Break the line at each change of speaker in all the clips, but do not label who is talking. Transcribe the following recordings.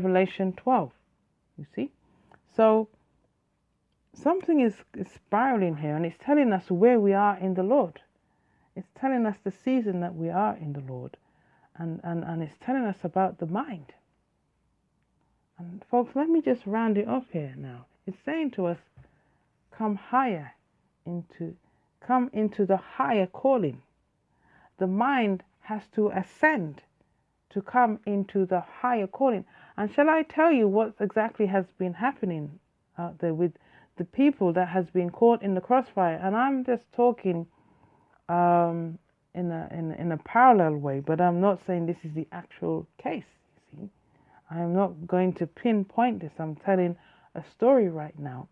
Revelation 12. You see? So something is spiraling here, and it's telling us where we are in the Lord. It's telling us the season that we are in the Lord. And it's telling us about the mind. And folks, let me just round it off here now. It's saying to us, come into the higher calling. The mind has to ascend to come into the higher calling. And shall I tell you what exactly has been happening out there with the people that has been caught in the crossfire? And I'm just talking in a parallel way, but I'm not saying this is the actual case. You see, I'm not going to pinpoint this. I'm telling a story right now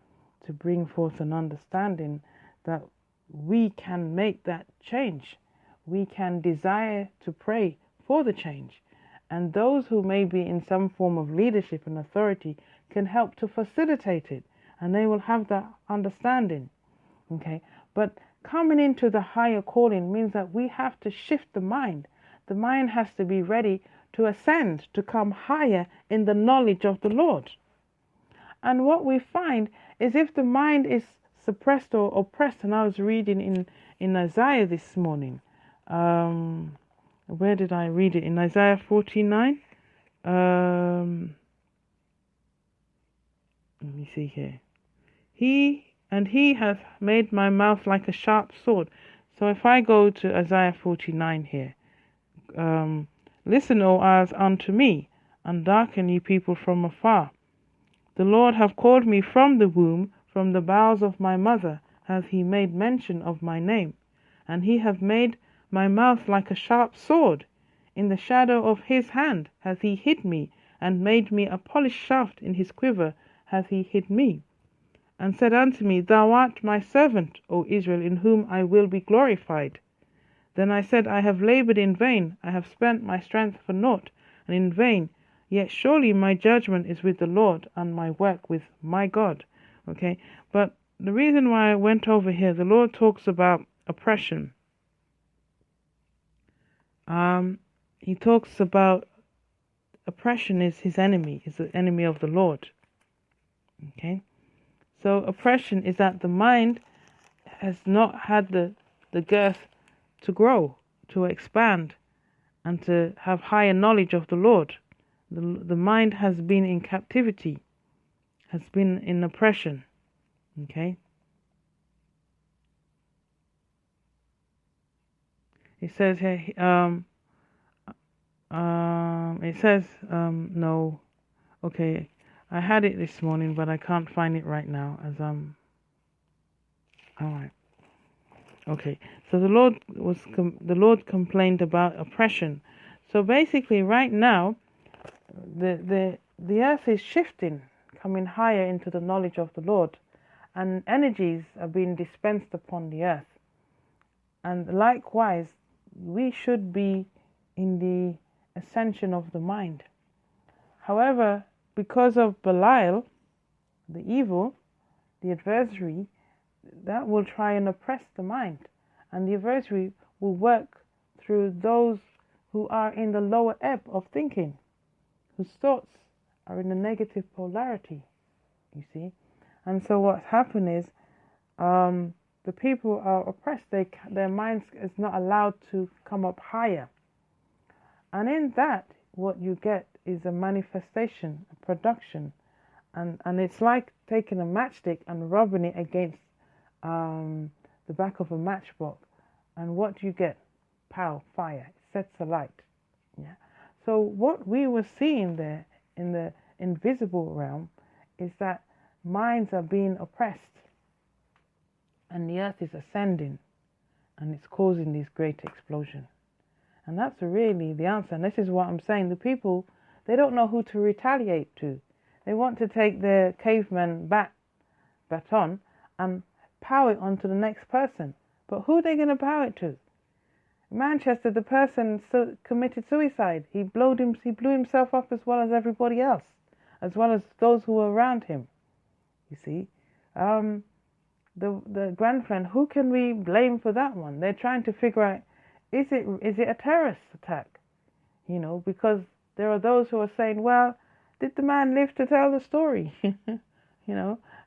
to bring forth an understanding that we can make that change. We can desire to pray for the change, and those who may be in some form of leadership and authority can help to facilitate it, and they will have that understanding. Okay, but coming into the higher calling means that we have to shift the mind. The mind has to be ready to ascend, to come higher in the knowledge of the Lord. And what we find is if the mind is suppressed or oppressed, and I was reading in Isaiah this morning, where did I read it? In Isaiah 49. Let me see here. He hath made my mouth like a sharp sword. So if I go to Isaiah 49 here, listen, O eyes, unto me, and darken ye people from afar. The Lord hath called me from the womb, from the bowels of my mother hath he made mention of my name. And he hath made my mouth like a sharp sword. In the shadow of his hand hath he hid me, and made me a polished shaft in his quiver hath he hid me. And said unto me, Thou art my servant, O Israel, in whom I will be glorified. Then I said, I have laboured in vain, I have spent my strength for naught, and in vain. Yet surely my judgment is with the Lord, and my work with my God. Okay, but the reason why I went over here, the Lord talks about oppression. He talks about oppression is his enemy, is the enemy of the Lord. Okay, so oppression is that the mind has not had the girth to grow, to expand, and to have higher knowledge of the Lord. The mind has been in captivity, has been in oppression. Okay. It says here, no, okay, I had it this morning, but I can't find it right now as all right. Okay, so the Lord complained about oppression. So basically, right now, the earth is shifting, coming higher into the knowledge of the Lord, and energies are being dispensed upon the earth. And likewise, we should be in the ascension of the mind. However, because of Belial, the evil, the adversary, that will try and oppress the mind. And the adversary will work through those who are in the lower ebb of thinking, whose thoughts are in the negative polarity, you see. And so what's happened is the people are oppressed. Their minds is not allowed to come up higher. And in that, what you get is a manifestation, a production. And it's like taking a matchstick and rubbing it against the back of a matchbox. And what do you get? Pow, fire. It sets alight. Yeah. So what we were seeing there in the invisible realm is that minds are being oppressed. And the earth is ascending. And it's causing this great explosion. And that's really the answer. And this is what I'm saying. The people, they don't know who to retaliate to. They want to take their caveman baton and power it onto the next person. But who are they going to power it to? In Manchester, the person committed suicide. He blew himself up as well as everybody else, as well as those who were around him. You see, the Grenfell, who can we blame for that one? They're trying to figure out, is it a terrorist attack? You know, because there are those who are saying, well, did the man live to tell the story?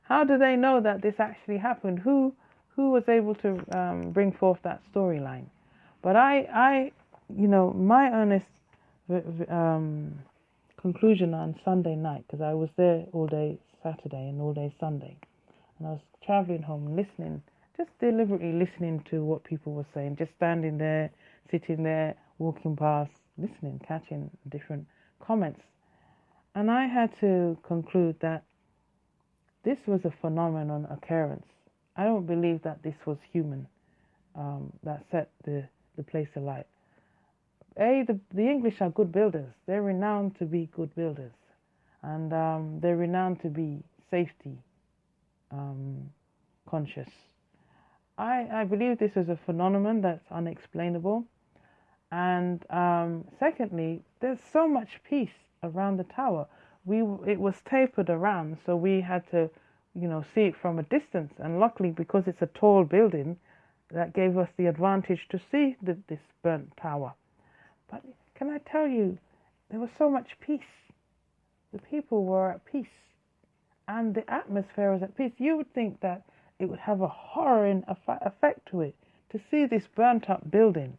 How do they know that this actually happened? Who was able to bring forth that storyline? But my honest conclusion on Sunday night, because I was there all day Saturday and all day Sunday, and I was traveling home, listening, just deliberately listening to what people were saying, just standing there, sitting there, walking past, listening, catching different comments. And I had to conclude that this was a phenomenon occurrence. I don't believe that this was human that set the place alight. The English are good builders. They're renowned to be good builders. And they're renowned to be safety conscious. I believe this is a phenomenon that's unexplainable. And secondly, there's so much peace around the tower. It was tapered around, so we had to, see it from a distance. And luckily, because it's a tall building, that gave us the advantage to see this burnt tower. But can I tell you, there was so much peace. The people were at peace, and the atmosphere was at peace. You would think that it would have a horror effect to it to see this burnt up building,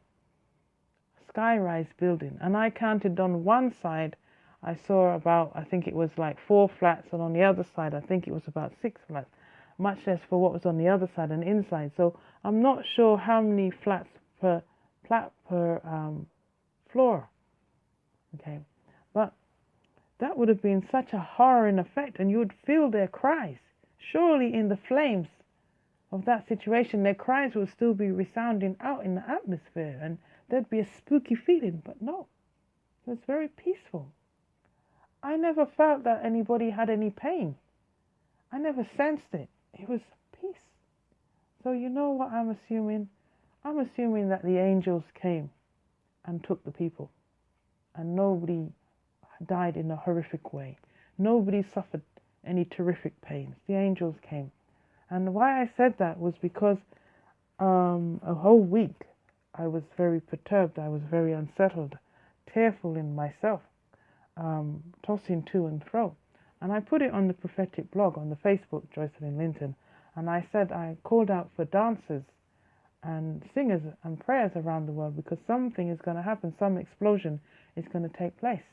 sky-rise building. And I counted on one side, I saw about, I think it was like 4 flats, and on the other side, I think it was about 6 flats, much less for what was on the other side and inside. So I'm not sure how many flats per floor. Okay, but that would have been such a horror in effect, and you would feel their cries. Surely in the flames of that situation, their cries would still be resounding out in the atmosphere, and there'd be a spooky feeling. But no, it was very peaceful. I never felt that anybody had any pain. I never sensed it. It was peace. So you know what I'm assuming? I'm assuming that the angels came and took the people, and nobody died in a horrific way. Nobody suffered any terrific pains. The angels came. And why I said that was because a whole week I was very perturbed. I was very unsettled, tearful in myself, tossing to and fro. And I put it on the prophetic blog on the Facebook, Joycelyn Linton, and I said I called out for dancers and singers and prayers around the world, because something is going to happen, some explosion is going to take place.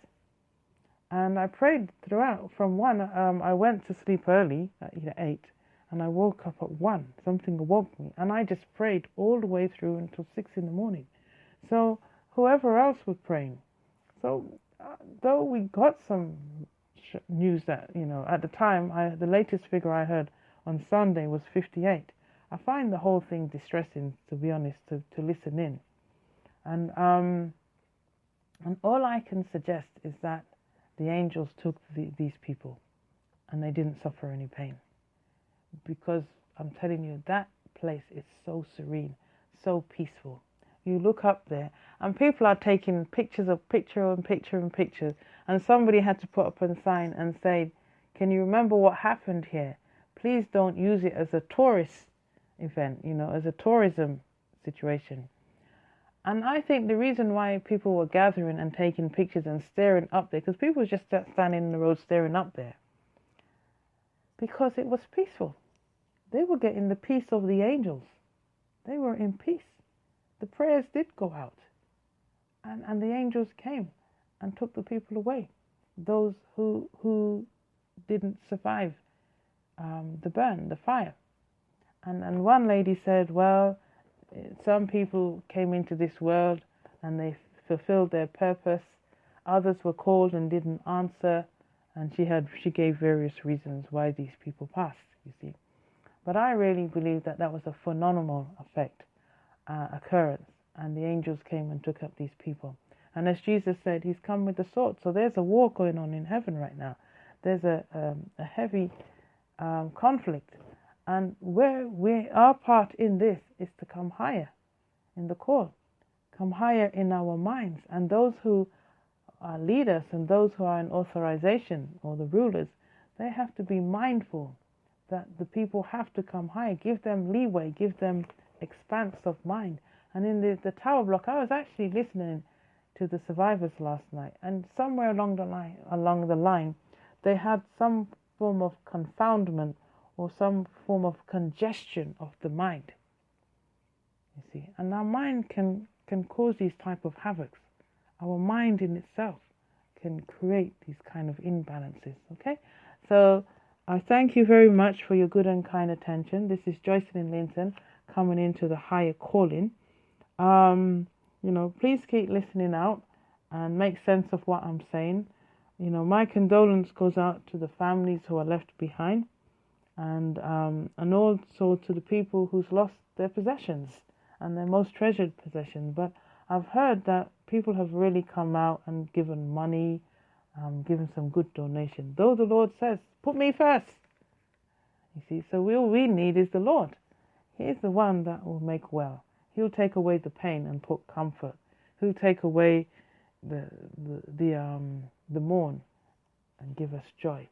And I prayed throughout. From 1, I went to sleep early at 8, and I woke up at 1. Something awoke me, and I just prayed all the way through until 6 in the morning. So whoever else was praying. So though we got some news that, at the time, the latest figure I heard on Sunday was 58. I find the whole thing distressing, to be honest, to listen in. And all I can suggest is that the angels took these people and they didn't suffer any pain. Because I'm telling you, that place is so serene, so peaceful. You look up there and people are taking pictures, and somebody had to put up a sign and say, can you remember what happened here? Please don't use it as a tourist event, as a tourism situation. And I think the reason why people were gathering and taking pictures and staring up there, because people were just standing in the road staring up there, because it was peaceful. They were getting the peace of the angels. They were in peace. The prayers did go out, and the angels came and took the people away, those who didn't survive the burn, the fire. And one lady said, well, some people came into this world and they fulfilled their purpose. Others were called and didn't answer, and she gave various reasons why these people passed, you see. But I really believe that was a phenomenal effect, occurrence, and the angels came and took up these people. And as Jesus said, he's come with the sword. So there's a war going on in heaven right now. There's a heavy conflict. And our part in this is to come higher in the call, come higher in our minds. And those who lead us and those who are in authorization, or the rulers, they have to be mindful that the people have to come higher, give them leeway, give them expanse of mind. And in the tower block, I was actually listening to the survivors last night, and somewhere along the line, they had some form of confoundment or some form of congestion of the mind. You see, and our mind can cause these type of havocs. Our mind in itself can create these kind of imbalances. Okay, so I thank you very much for your good and kind attention. This is Joycelyn Linton coming into the higher calling. Please keep listening out and make sense of what I'm saying. My condolence goes out to the families who are left behind, and also to the people who's lost their possessions and their most treasured possession. But I've heard that people have really come out and given money, given some good donation. Though the Lord says, put me first. You see, so all we need is the Lord. He's the one that will make well. He'll take away the pain and put comfort. He'll take away the mourn and give us joy.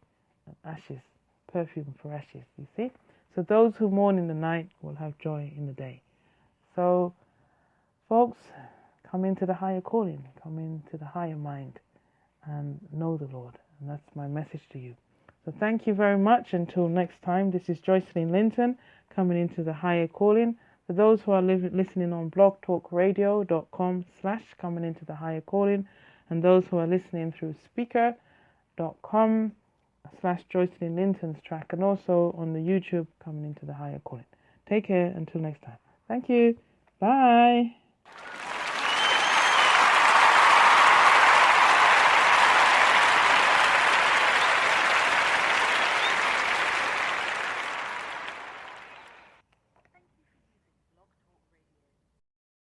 And ashes, perfume for ashes, you see. So those who mourn in the night will have joy in the day. So, folks, come into the higher calling, come into the higher mind, and know the Lord. And that's my message to you. So thank you very much. Until next time, this is Joycelyn Linton coming into the higher calling. For those who are listening on blogtalkradio.com/coming into the higher calling, and those who are listening through speaker.com/Joycelyn Linton's track, and also on the YouTube coming into the higher calling. Take care until next time. Thank you. Bye.